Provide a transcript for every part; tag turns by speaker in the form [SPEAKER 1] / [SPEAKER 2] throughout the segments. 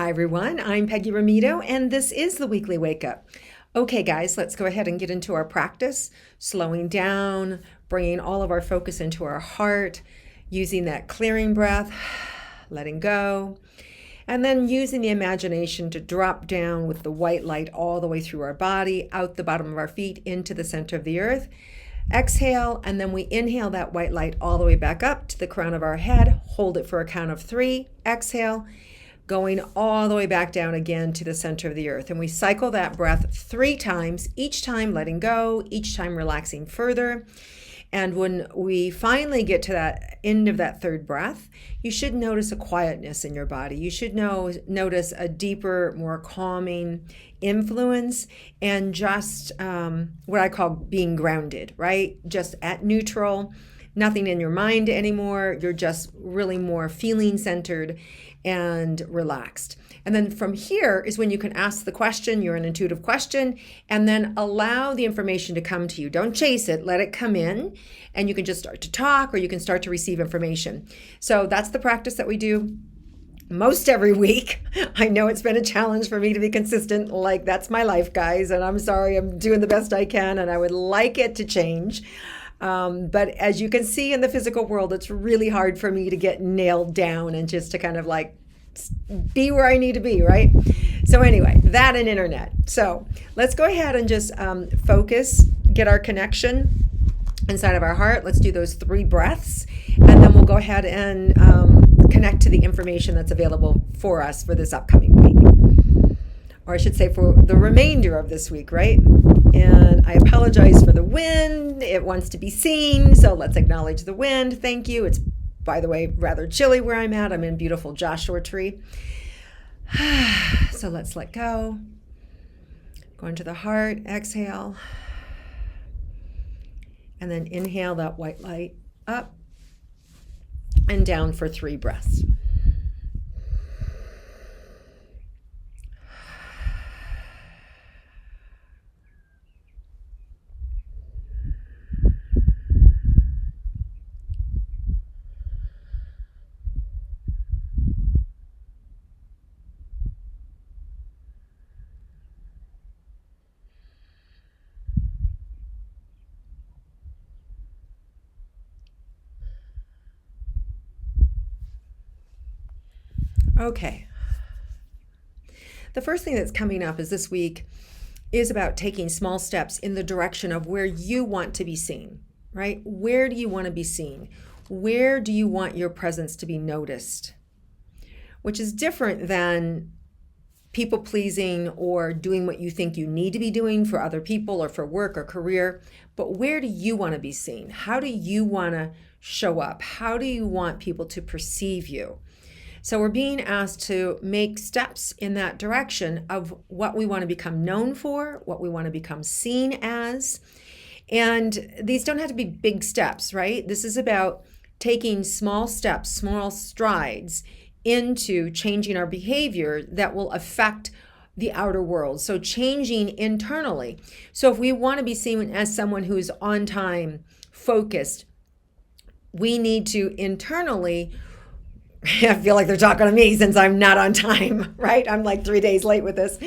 [SPEAKER 1] Hi everyone, I'm Peggy Rometo and this is the Weekly Wake Up. Okay guys, let's go ahead and get into our practice, slowing down, bringing all of our focus into our heart, using that clearing breath, letting go, and then using the imagination to drop down with the white light all the way through our body, out the bottom of our feet, into the center of the earth. Exhale, and then we inhale that white light all the way back up to the crown of our head. Hold it for a count of 3. Exhale, going all the way back down again to the center of the earth. And we cycle that breath 3 times, each time letting go, each time relaxing further. And when we finally get to that end of that third breath, you should notice a quietness in your body. You should notice a deeper, more calming influence, and just what I call being grounded, right? Just at neutral, nothing in your mind anymore. You're just really more feeling centered and relaxed. And then from here is when you can ask the question, you're an intuitive question, and then allow the information to come to you. Don't chase it, let it come in, and you can just start to talk or you can start to receive information. So that's the practice that we do most every week. I know it's been a challenge for me to be consistent. Like, that's my life, guys, and I'm sorry, I'm doing the best I can, and I would like it to change. But as you can see in the physical world, it's really hard for me to get nailed down and just to kind of like be where I need to be, right? So anyway, that and internet. So let's go ahead and just focus, get our connection inside of our heart. Let's do those 3 breaths, and then we'll go ahead and connect to the information that's available for us for this upcoming week. Or I should say for the remainder of this week, right? And I apologize for the wind. It wants to be seen, so let's acknowledge the wind. Thank you. It's, by the way, rather chilly where I'm at. I'm in beautiful Joshua Tree. So let's let go. Go into the heart, exhale. And then inhale that white light up and down for 3 breaths. Okay. The first thing that's coming up is this week is about taking small steps in the direction of where you want to be seen, right? Where do you want to be seen? Where do you want your presence to be noticed? Which is different than people pleasing or doing what you think you need to be doing for other people or for work or career. But where do you want to be seen? How do you want to show up? How do you want people to perceive you? So we're being asked to make steps in that direction of what we want to become known for, what we want to become seen as. And these don't have to be big steps, right? This is about taking small steps, small strides into changing our behavior that will affect the outer world. So changing internally. So if we want to be seen as someone who's on time, focused, we need to internally, I feel like they're talking to me since I'm not on time, right? I'm like 3 days late with this.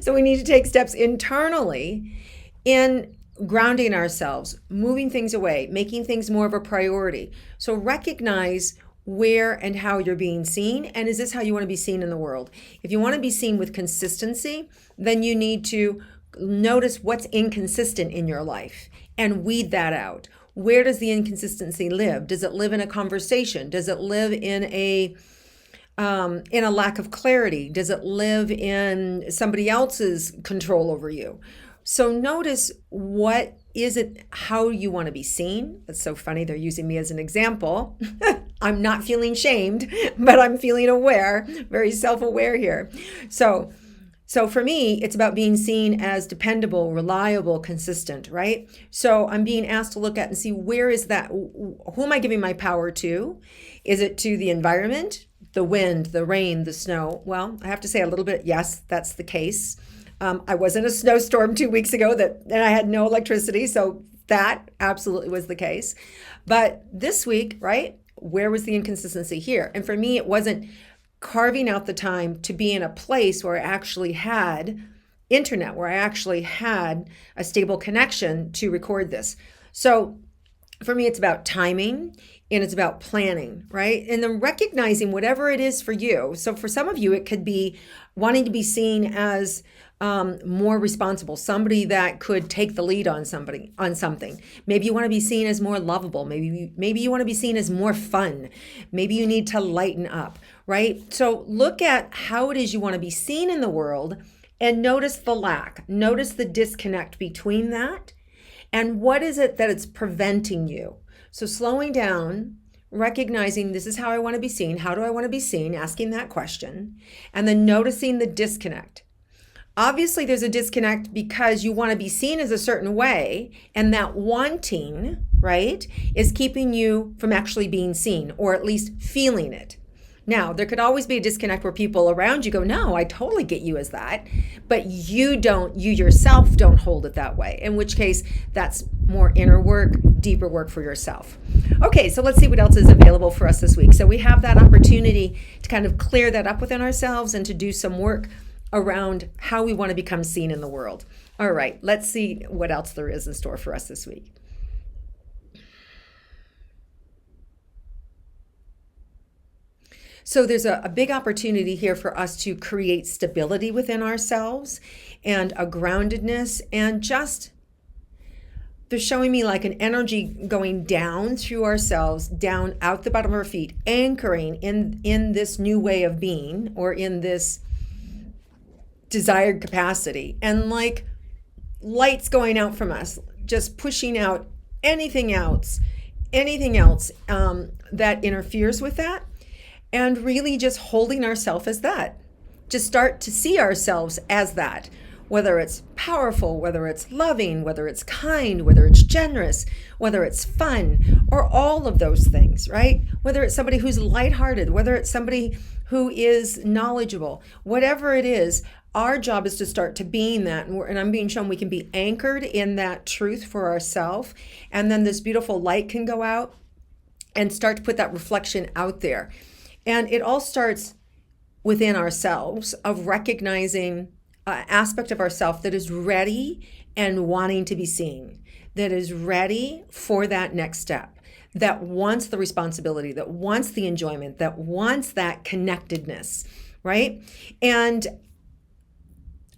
[SPEAKER 1] So we need to take steps internally in grounding ourselves, moving things away, making things more of a priority. So recognize where and how you're being seen, and is this how you want to be seen in the world? If you want to be seen with consistency, then you need to notice what's inconsistent in your life and weed that out. Where does the inconsistency live? Does it live in a conversation? Does it live in a lack of clarity? Does it live in somebody else's control over you? So notice, what is it, how you want to be seen. It's so funny, they're using me as an example. I'm not feeling shamed, but I'm feeling aware, very self-aware here. So for me, it's about being seen as dependable, reliable, consistent, right? So I'm being asked to look at and see, where is that? Who am I giving my power to? Is it to the environment, the wind, the rain, the snow? Well, I have to say a little bit, yes, that's the case. I was in a snowstorm 2 weeks ago and I had no electricity, so that absolutely was the case. But this week, right, where was the inconsistency here? And for me, it wasn't carving out the time to be in a place where I actually had internet, where I actually had a stable connection to record this. So for me, it's about timing and it's about planning, right? And then recognizing whatever it is for you. So for some of you, it could be wanting to be seen as more responsible, somebody that could take the lead on something. Maybe you want to be seen as more lovable. Maybe you want to be seen as more fun. Maybe you need to lighten up, right? So look at how it is you want to be seen in the world and notice the lack. Notice the disconnect between that and what is it that it's preventing you. So slowing down, recognizing this is how I want to be seen. How do I want to be seen? Asking that question, and then noticing the disconnect. Obviously, there's a disconnect because you want to be seen as a certain way, and that wanting, right, is keeping you from actually being seen, or at least feeling it. Now, there could always be a disconnect where people around you go, no, I totally get you as that, but you yourself don't hold it that way, in which case that's more inner work, deeper work for yourself. Okay, so let's see what else is available for us this week. So we have that opportunity to kind of clear that up within ourselves and to do some work around how we want to become seen in the world. All right, let's see what else there is in store for us this week. So there's a big opportunity here for us to create stability within ourselves and a groundedness, and just they're showing me like an energy going down through ourselves, down out the bottom of our feet, anchoring in this new way of being, or in this desired capacity, and like lights going out from us, just pushing out anything else that interferes with that, and really just holding ourselves as that. Just start to see ourselves as that, whether it's powerful, whether it's loving, whether it's kind, whether it's generous, whether it's fun, or all of those things, right? Whether it's somebody who's lighthearted, whether it's somebody who is knowledgeable, whatever it is, our job is to start to being that. And I'm being shown we can be anchored in that truth for ourselves. And then this beautiful light can go out and start to put that reflection out there. And it all starts within ourselves, of recognizing an aspect of ourselves that is ready and wanting to be seen, that is ready for that next step, that wants the responsibility, that wants the enjoyment, that wants that connectedness, right? And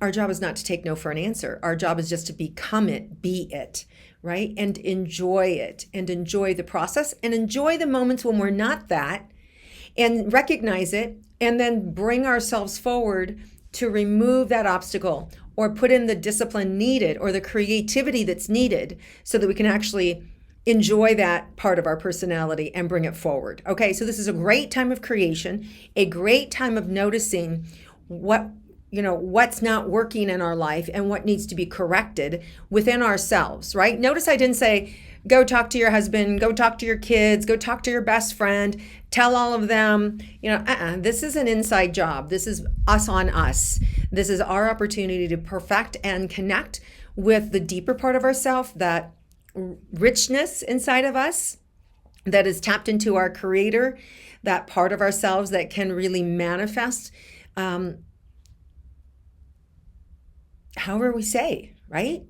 [SPEAKER 1] our job is not to take no for an answer. Our job is just to become it, be it, right? And enjoy it, and enjoy the process, and enjoy the moments when we're not that, and recognize it, and then bring ourselves forward to remove that obstacle, or put in the discipline needed, or the creativity that's needed, so that we can actually enjoy that part of our personality and bring it forward. Okay, so this is a great time of creation, a great time of noticing what's not working in our life and what needs to be corrected within ourselves, right? Notice I didn't say, go talk to your husband, go talk to your kids, go talk to your best friend, tell all of them, this is an inside job. This is us on us. This is our opportunity to perfect and connect with the deeper part of ourselves, that richness inside of us that is tapped into our creator, that part of ourselves that can really manifest however we say, right?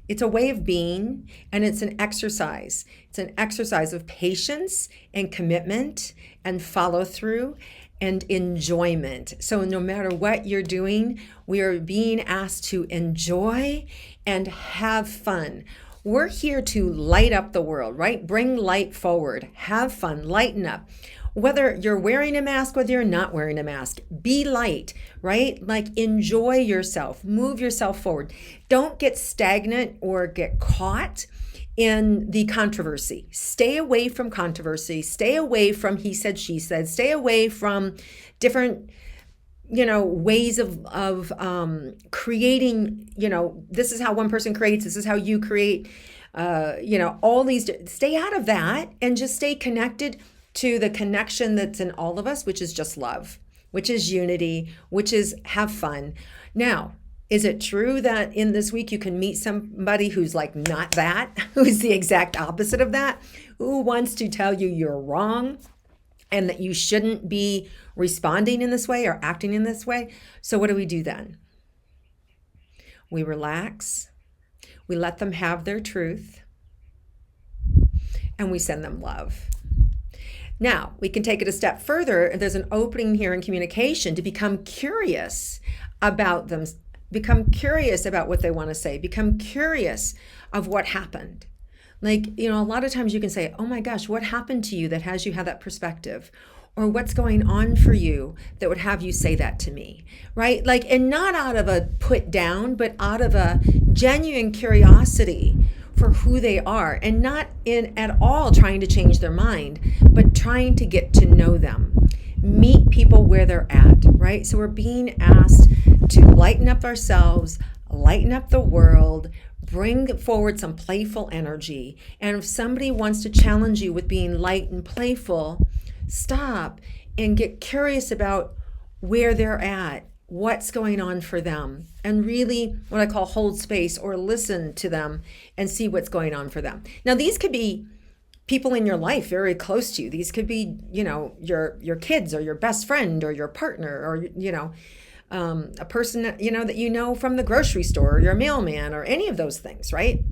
[SPEAKER 1] It's a way of being, and it's an exercise. It's an exercise of patience and commitment and follow through and enjoyment. So no matter what you're doing, we are being asked to enjoy and have fun. We're here to light up the world, right? Bring light forward, have fun, lighten up. Whether you're wearing a mask, whether you're not wearing a mask, be light, right? Like enjoy yourself, move yourself forward. Don't get stagnant or get caught in the controversy. Stay away from controversy. Stay away from he said, she said. Stay away from different ways of creating, this is how one person creates, this is how you create, all these, stay out of that and just stay connected to the connection that's in all of us, which is just love, which is unity, which is have fun. Now, is it true that in this week you can meet somebody who's like not that, who's the exact opposite of that, who wants to tell you you're wrong? and that you shouldn't be responding in this way or acting in this way. So what do we do then? We relax, we let them have their truth, and we send them love. Now, we can take it a step further. There's an opening here in communication to become curious about them, become curious about what they want to say, become curious of what happened. Like, a lot of times you can say, oh my gosh, what happened to you that has you have that perspective? Or what's going on for you that would have you say that to me, right? Like, and not out of a put down, but out of a genuine curiosity for who they are, and not in at all trying to change their mind, but trying to get to know them. Meet people where they're at, right? So we're being asked to lighten up ourselves, lighten up the world, bring forward some playful energy. And if somebody wants to challenge you with being light and playful, stop and get curious about where they're at, what's going on for them, and really what I call hold space or listen to them and see what's going on for them. Now, these could be people in your life very close to you. These could be, your kids or your best friend or your partner or, a person, that you know from the grocery store or your mailman or any of those things, right?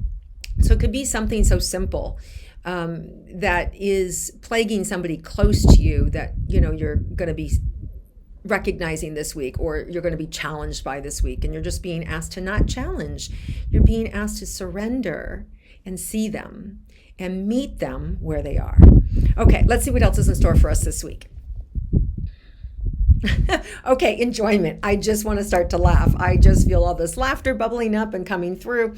[SPEAKER 1] So it could be something so simple that is plaguing somebody close to you that, you're going to be recognizing this week, or you're going to be challenged by this week, and you're just being asked to not challenge. You're being asked to surrender and see them and meet them where they are. Okay, let's see what else is in store for us this week. Okay, enjoyment. I just want to start to laugh. I just feel all this laughter bubbling up and coming through.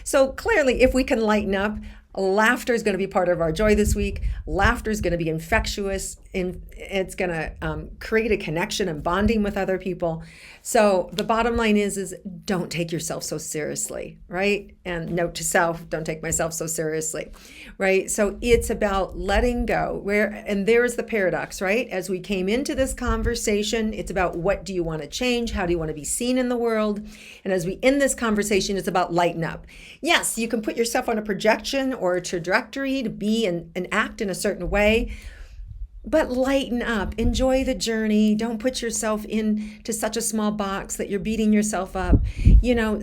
[SPEAKER 1] So clearly, if we can lighten up, laughter is going to be part of our joy this week. Laughter is going to be infectious, and it's going to create a connection and bonding with other people. So the bottom line is don't take yourself so seriously, right? And note to self, don't take myself so seriously, right? So it's about letting go. And there's the paradox, right? As we came into this conversation, it's about what do you want to change? How do you want to be seen in the world? And as we end this conversation, it's about lighten up. Yes, you can put yourself on a projection or a trajectory to be and act in a certain way, but lighten up, enjoy the journey. Don't put yourself into such a small box that you're beating yourself up.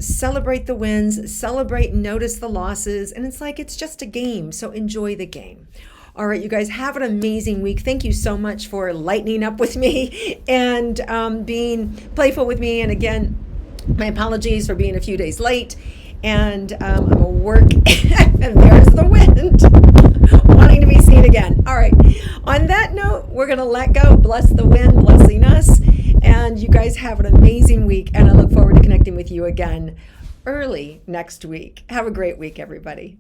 [SPEAKER 1] Celebrate the wins, celebrate and notice the losses. And it's just a game. So enjoy the game. All right, you guys, have an amazing week. Thank you so much for lightening up with me and being playful with me. And again, my apologies for being a few days late. And I'm going to work, and there's the wind, wanting to be seen again. All right. On that note, we're going to let go. Bless the wind, blessing us. And you guys have an amazing week. And I look forward to connecting with you again early next week. Have a great week, everybody.